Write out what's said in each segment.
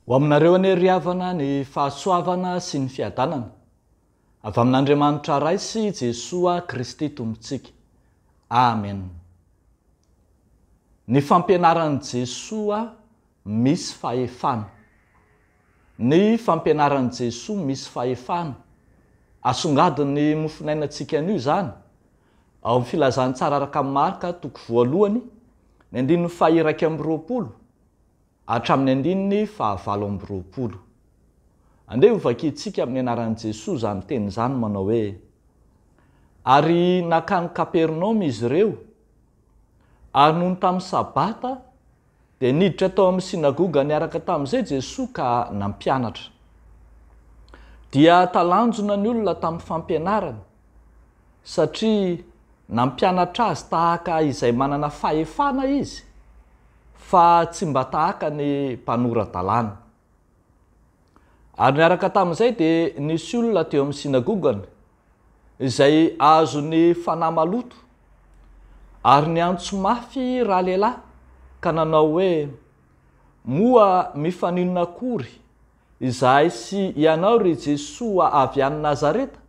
Ho aminareo ane ry havana ny fahasoavana sy ny fiadanana avy amin'Andriamanitra ray sy Jesoa Kristy tompontsika. Amen. Ny fampianaran'i Jesoa misy fahefana. Ny fampianaran'i Jesoa misy fahefana. Asongadiny mofinainantsika an'io zany. Ao amin'ny filazany tsara araka amin'ny Marka toko voalohany, ny 9:20 hatramin'ny 9:20. Andeha ho vakiantsika amin'ny anaran'i Jesoa zany teny zany manao hoe: ary nakany Kapernaoma izy ireo, ary nohony tamin'ny sabata dia niditra tao amin'ny sinagoga niaraka tamin'izay Jesoa ka nampianatra. Dia talanjona ny olona tamin'ny fampianarana satria nampianatra azy tahaka izay manana fahefana izy, fa tsy mba tahaka ny mpanora-dalàna. Ary niaraka tamin'izay dia nisy olona teo amin'ny sinagogana izay azo ny fanahy maloto, ary niantso mafy rahalehilahy ka nanao hoe: moa mifaninona akory izahay sy ianao ry Jesoa avy any Nazareta?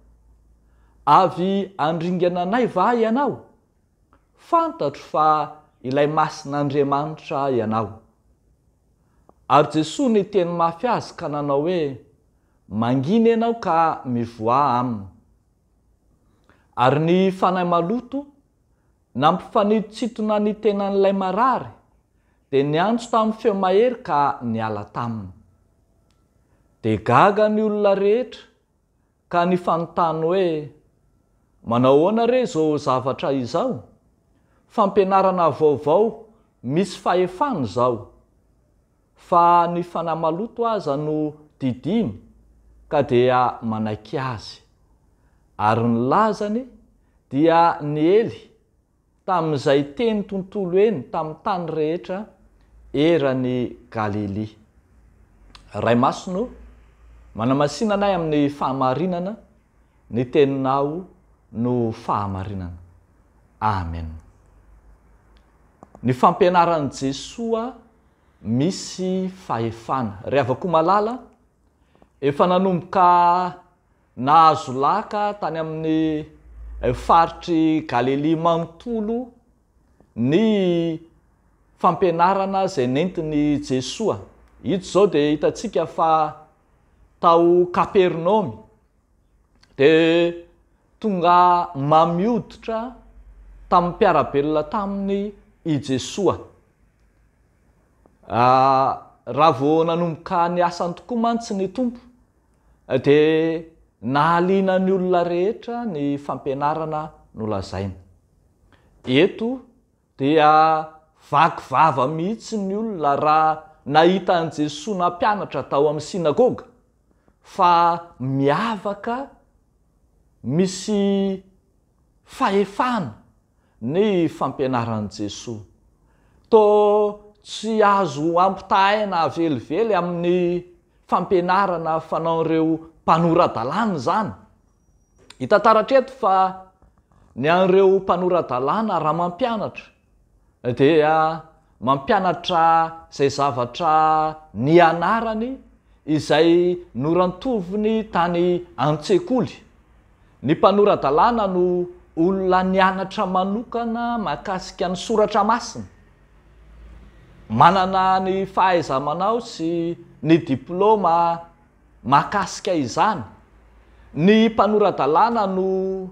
Avy andringana anay va ianao? Fantatro fa ilay masin'Andriamanitra ianao. Ary Jesoa niteny mafy azy ka nanao hoe: mangina ianao ka mivoa aminy. Ary ny fanahy maloto nampifaniditsitona ny tenan'ilay marary dia niantso tamin'ny feo mahery ka niala taminy. Dia gaga ny olona rehetra ka nifanontany hoe: manao ahoana re zao zavatra izao? Fampianarana vaovao misy fahefana zao. Fa ny fanahy maloto aza no didiny ka dia manaiky azy. Ary ny lazany dia niely tamin'izay teny tontolo eny tamin'ny tany rehetra eran'ny Galili. Ray Masino, manamasina anay amin'ny fahamarinana, ny teninao no fahamarinana. Amen. Ny fampianaran'i Jesoa misy fahefana. Ry havako malala, efa nanomboka nahazo laka tany amin'ny faritry Galili manontolo ny fampianarana izay nentiny Jesoa. Ito zao dia hitantsika fa tao Kapernaoma dia tonga mamioditra tamin'ny mpiarabelona taminy i Jesoa. Raha vao nanomboka ny asany tokoa mantsy ny tompo dia nahaliana ny olona rehetra ny fampianarana nolazaina. Eto dia vakivava mihitsy ny olona raha nahita an' Jesoa nampianatra tao amin'ny sinagoga, fa miavaka, misy fahefana ny fampianaran'i Jesoa. Toa tsy azo ampitahaina velively amin'ny fampianarana fanaon'ireo mpanora-dalàna zany. Hitantaratra eto fa ny an'ireo mpanora-dalàna raha mampianatra dia mampianatra izay zavatra nianarany izay norantoviny tany an-tsekoly. Ny mpanora-dalàna no olona nianatra manokana mahakasika ny soratra masina, manana ny fahaiza-manao sy ny diplôma mahakasika izany. Ny mpanora-dalàna no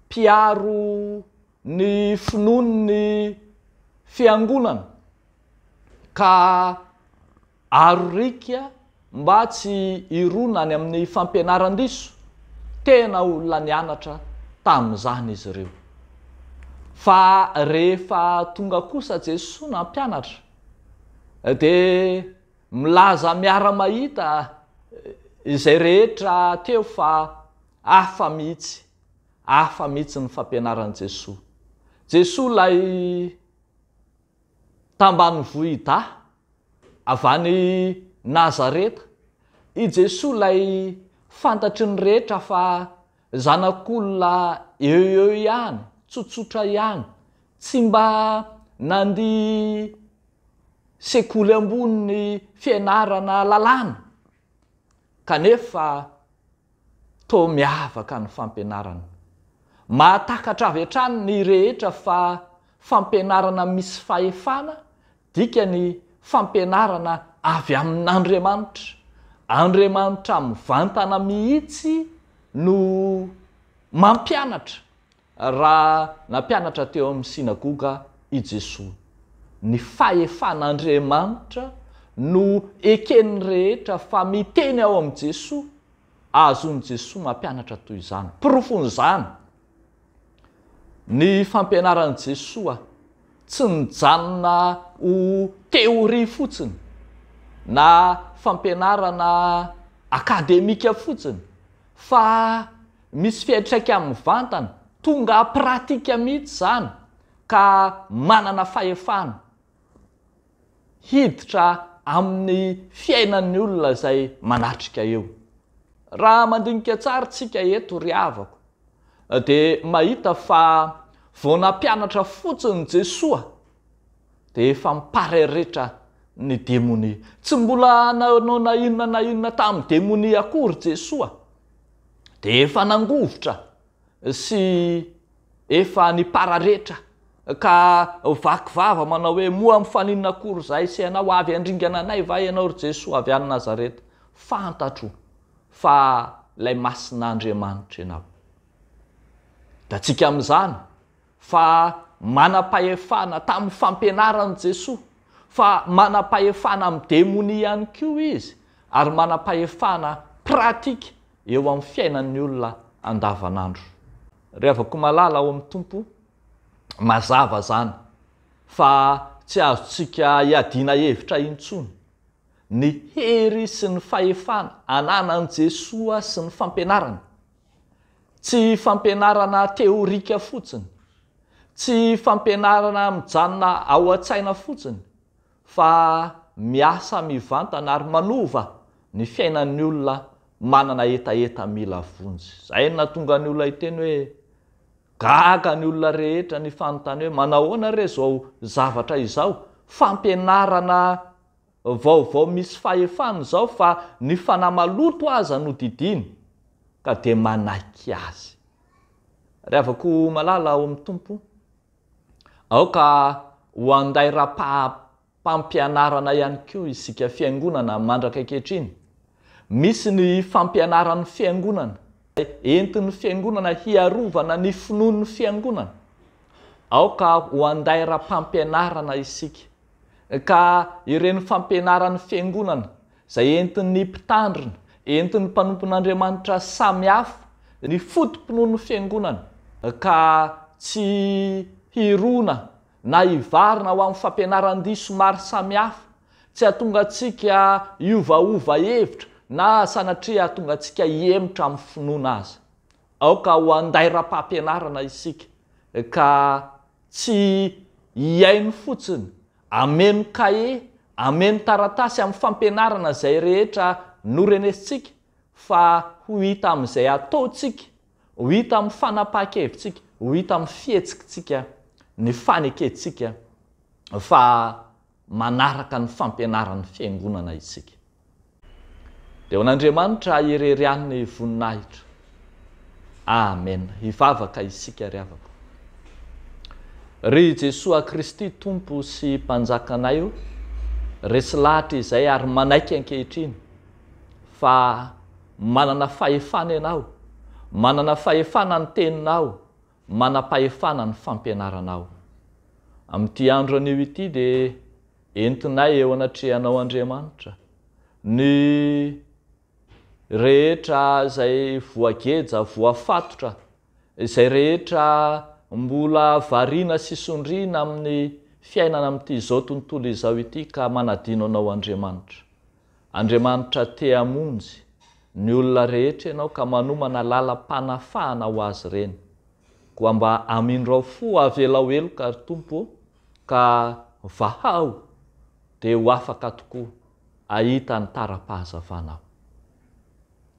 mpiaro ny finoan'ny fiangonana ka arorika mba tsy ironany amin'ny fampianaran-diso. Tena olona nianatra tamin'izany izy ireo. Fa rehefa tonga kosa Jesoa nampianatra dia milaza miara-mahita izay rehetra teo fa hafa mihitsy ny fampianaran'i Jesoa. Jesoa lay tambanivohitra avy any Nazareta. I Jesoa lay fantatry ny rehetra fa zanak'olona eo ihany, tsotsotra ihany, tsy mba nandihy sekoly ambony fianarana lalàna kanefa to miavaka ny fampianarana mahatakatra avy hatrany ny rehetra fa fampianarana misy fahefana dika ny fampianarana avy amin'Andriamanitra. Andriamanitra mivantana mihitsy no mampianatra raha nampianatra teo amin'ny sinagoga i Jesosy. Ny fahefan'Andriamanitra no eken'ny rehetra fa miteny ao amin'ny Jesosy, azon'i Jesosy mampianatra toy izany. Porofon'izany ny fampianaran'i Jesosy tsy nijanona ho teoria fotsiny na fampianarana akademika fotsiny fa misy fiantraika amin'ny vantana tonga pratika mihitsy zany ka manana fahefana hiditra amin'ny fiainan'ny olona izay manatrika eo. Raha mandinika tsara tsika eto ry havako dia mahita fa vao nampianatra fotsiny Jesosy dia efa miparairetra ny demonia. Tsy mbola nanao na inona tamin'ny demonia akory Jesosy dia efa nangovotra sy efa nipararetra ka vakivava manao hoe moa mifaninona akory zay sy ianao avy andringana anay va ianao ry Jesosy avy any Nazareta. Fantatro fa lay masin'Andriamanitra ianao. Da tsika amin'izany fa manam-pahefana tamin'ny fampianaran'i Jesosy, fa manam-pahefana amin'ny demonia ihany koa izy, ary manam-pahefana pratika eo amin'ny fiainan'ny olona andavanandro. Rehavako malala ao amin'ny Tompo mazava zany fa tsy azontsika hiadiana hevitra intsony ny hery sy ny fahefana ananan'i Jesosy sy ny fampianarana. Tsy fampianarana teorika fotsiny, tsy fampianarana mijanona ao an-tsaina fotsiny, fa miasa mivantana ary manova ny fiainan'ny olona manana etaeta mila vonjy. Zay nahatonga ny olona hiteny hoe gaga ny olona rehetra ny fanontany hoe manao ahoana re zao zavatra izao. Fampianarana vaovao misy fahefana zao fa ny fanahy maloto aza no didiny ka dia manaiky azy. Rehavako malala ao amin'ny Tompo aoka ho anday raha-pampianarana ihany koa isika fiangonana mandraka ankehitriny. Misy ny fampianaran'ny fiangonana entin'ny fiangonana hiarovana ny finoan'ny fiangonana. Aoka ho anday raha-pampianarana isika ka ireny fampianaran'ny fiangonana izay entin'ny mpitandrina, entin'ny mpanompon'Andriamanitra samihafa ny fotom-pinoan'ny fiangonana ka tsy hirona na hivarina ho amin'ny fampianaran-diso maro samihafa, tsy hahatonga antsika iovaova hevitra na sanatria hahatonga antsika hiemotra amin'ny finoana azy. Aoka ho anday raha-pampianarana isika ka tsy hiaino fotsiny, ameno kahe, ameno taratasy amin'ny fampianarana izay rehetra norenesintsika, fa ho hita amin'izay ataontsika, ho hita amin'ny fanapahan-kevintsika, ho hita amin'ny fihetsikitsika, ny fanekentsika fa manaraka ny fampianaran'ny fiangonana isika. Dia hoan'Andriamanitra hirerian'ny voninahitra. Amen. Hivavaka isika ry havako. Ry Jesosy Kristy Tompo sy Mpanjakanay io, resy lahatra izay ary manaiky ankehitriny fa manana fahefana ianao, manana fahefana ny teninao, manam-pahefana ny fampianaranao. Amin'ity andro anio ity dia entinay eo anatrehanao Andriamanitra ny rehetra izay voageja, voafatotra, izay rehetra mbola variana sy sondriana amin'ny fiainana amin'ity izao tontolo izao ity ka manadino anao Andriamanitra. Andriamanitra te hamonjy ny olona rehetra ianao ka manomana lalam-panafahana ho azy ireny. Koa mba amindrao fo avela eloka ry Tompo ka vahao dia ho afaka tokoa ahita ny tara-pahazavanao.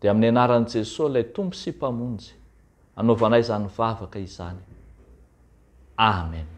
Dia amin'ny anaran'i Jesosy ilay Tompo sy mpamonjy anaovanay izany vavaka izany. Amen.